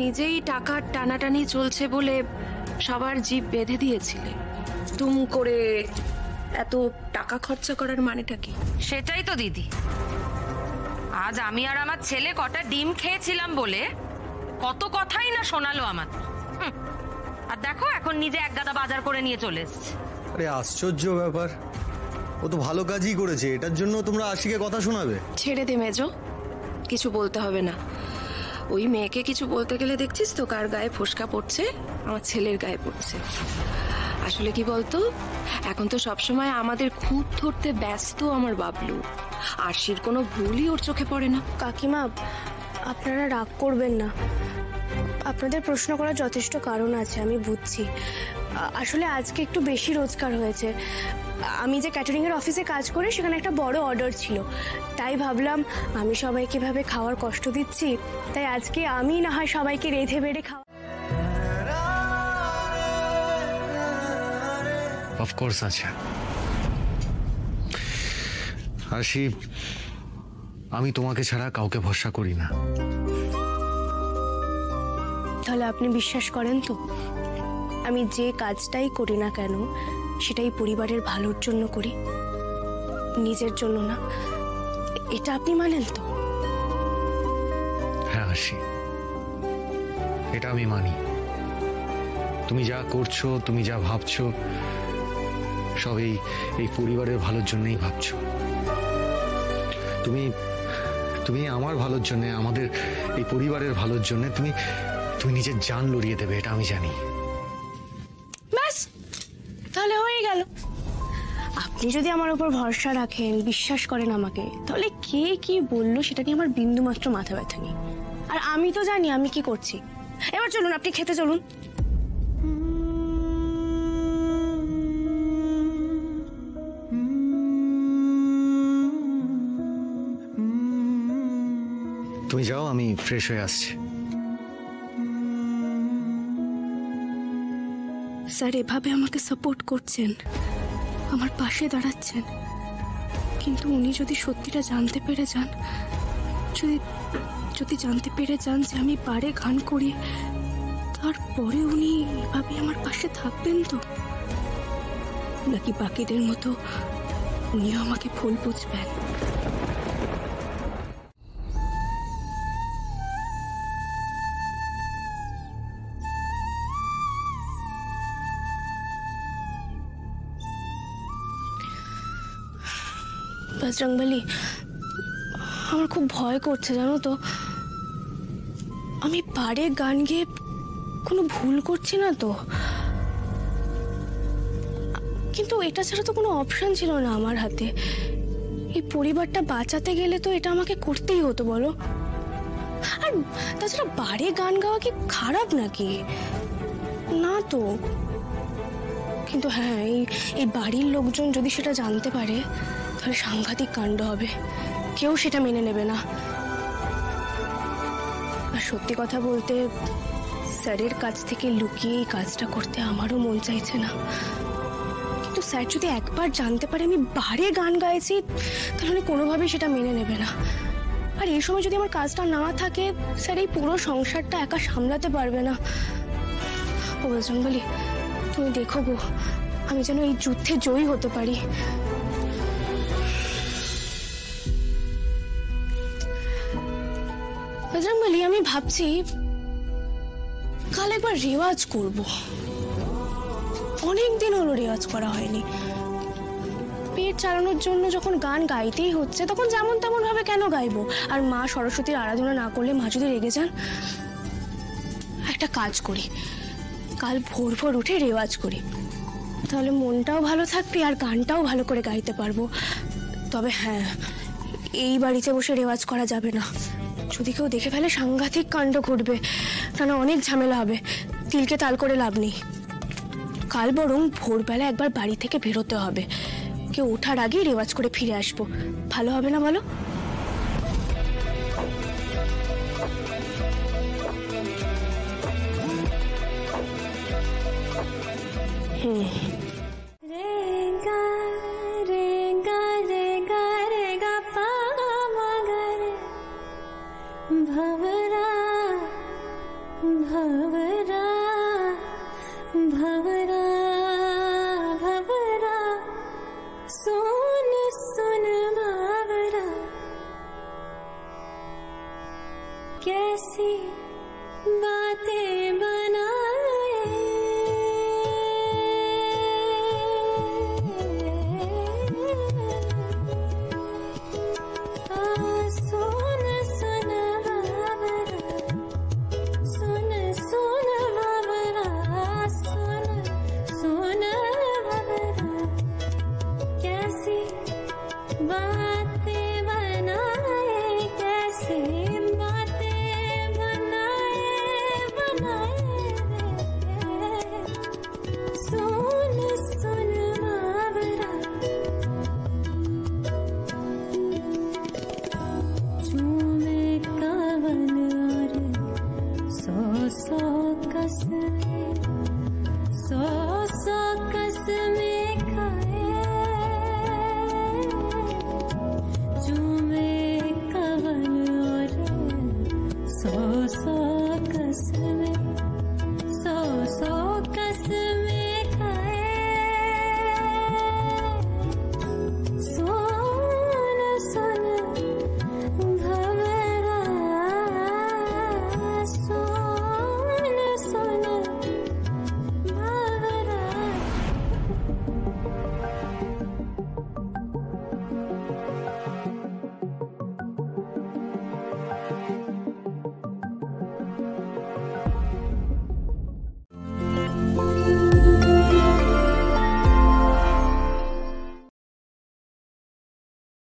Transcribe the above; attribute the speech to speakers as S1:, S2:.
S1: নিজেই টাকার টানাটানি চলছে বলে সবার জিভ বেঁধে দিয়েছিলে। তুম করে এত টাকা খরচা করার মানেটা কি?
S2: সেটাই তো দিদি, আজ আমি আর আমার ছেলে কটা ডিম খেয়েছিলাম বলে কত কথাই না শোনালো আমাদের। আর দেখো এখন নিজে এক গাদা বাজার করে নিয়ে চলে এসছে।
S3: আরে আশ্চর্য ব্যাপার, ও তো ভালো কাজই করেছে, এটার জন্য তোমরা আশিকে কথা শোনাবে?
S1: ছেড়ে দে মেজো, কিছু বলতে হবে না। ওই মেয়েকে কিছু বলতে গেলে দেখছিস তো কার গায়ে ফোসকা পড়ছে, আমার ছেলের গায়ে পড়ছে। আসলে কি বলতো, এখন তো সবসময় আমাদের খুঁত ধরতে ব্যস্ত আমার বাবলু। আরশির কোনো ভুলই ওর চোখে পড়ে না।
S4: কাকিমা, আপনারা রাগ করবেন না, আপনাদের প্রশ্ন করার যথেষ্ট কারণ আছে, আমি বুঝছি। আসলে আজকে একটু বেশি রোজগার হয়েছে। আমি যে ক্যাটারিং এর অফিসে কাজ করি সেখানে একটা বড় অর্ডার ছিল, তাই ভাবলাম আমি সবাইকে ভাবে খাওয়ার কষ্ট দিচ্ছি, তাই আজকে আমি না হয় সবাইকে রেঁধে বেড়ে খাওয়া।
S3: অফকোর্স আছে আরশি, আমি তোমাকে ছাড়া কাউকে ভরসা করি না।
S4: তাহলে আপনি বিশ্বাস করেন তো, আমি যে কাজটাই করি না কেন সেটাই পরিবারের ভালোর জন্য করি, নিজের জন্য না। এটা আপনি মানেন তো?
S3: হ্যাঁ আরশি, এটা আমি মানি। তুমি যা করছো, তুমি যা ভাবছো, সব এই পরিবারের ভালোর জন্যই ভাবছো। তুমি তুমি আমার ভালোর জন্য, আমাদের এই পরিবারের ভালোর জন্য তুমি তুমি নিজের জান লড়িয়ে দেবে, এটা আমি জানি।
S4: ব্যাস, তাহলে হয়ে গেল। আপনি যদি আমার উপর ভরসা রাখেন, বিশ্বাস করেন আমাকে, তাহলে কে কি বললো সেটা নিয়ে আমার বিন্দু মাত্র মাথা ব্যথা নেই। আর আমি তো জানি আমি কি করছি। এবার চলুন, আপনি খেতে চলুন।
S3: তুমি যাও, আমি ফ্রেশ হয়ে আসছি।
S4: স্যার এভাবে আমাকে সাপোর্ট করছেন, আমার পাশে দাঁড়াচ্ছেন, কিন্তু উনি যদি সত্যিটা জানতে পেরে যান, যদি জানতে পেরে যান যে আমি বারে গান করি, তারপরে উনি এভাবে আমার পাশে থাকবেন তো? নাকি বাকিদের মতো উনিও আমাকে ভুল বুঝবেন? বজরংবলী, আমার খুব ভয় করছে জানো তো। আমি বারে গান গেয়ে কোনো ভুল করছি না তো? কিন্তু এটা ছাড়া তো কোনো অপশন ছিল না আমার হাতে। এই পরিবারটা বাঁচাতে গেলে তো এটা আমাকে করতেই হতো, বলো। আর তাছাড়া বারে গান গাওয়া কি খারাপ নাকি? না তো। কিন্তু হ্যাঁ, এই বাড়ির লোকজন যদি সেটা জানতে পারে তাহলে সাংঘাতিক কাণ্ড হবে, কেউ সেটা মেনে নেবে না। আর সত্যি কথা বলতে, স্যারের কাছ থেকে লুকিয়ে এই কাজটা করতে আমারও মন চাইছে না। কিন্তু স্যার যদি একবার জানতে পারে আমি বারে গান গাইছি, তাহলে কোনোভাবেই সেটা মেনে নেবে না। আর এই সময় যদি আমার কাজটা না থাকে, স্যার এই পুরো সংসারটা একা সামলাতে পারবে না। ও বজরংবলী, তুমি দেখো গো, আমি যেন এই যুদ্ধে জয়ী হতে পারি। বজরংবলী, আমি ভাবছি কাল একবার রেওয়াজ করব। অনেকদিন হলো রেওয়াজ করা হয়নি। পেট চালানোর জন্য যখন গান গাইতেই হচ্ছে, তখন যেমন তেমন ভাবে কেন গাইবো? আর মা সরস্বতীর আরাধনা না করলে মা যদি রেগে যান। একটা কাজ করি, কাল ভোর ভোর উঠে রেওয়াজ করি, তাহলে মনটাও ভালো থাকবে আর গানটাও ভালো করে গাইতে পারবো। তবে হ্যাঁ, এই বাড়িতে বসে রেওয়াজ করা যাবে না। যদি কেউ দেখে ফেলে সাংঘাতিক কাণ্ড ঘটবে, না অনেক ঝামেলা হবে। তিলকে তাল করে লাভ নেই। কাল বরং ভোরবেলা একবার বাড়ি থেকে বেরোতে হবে, কেউ ওঠার আগেই রেওয়াজ করে ফিরে আসবো। ভালো হবে না বলো?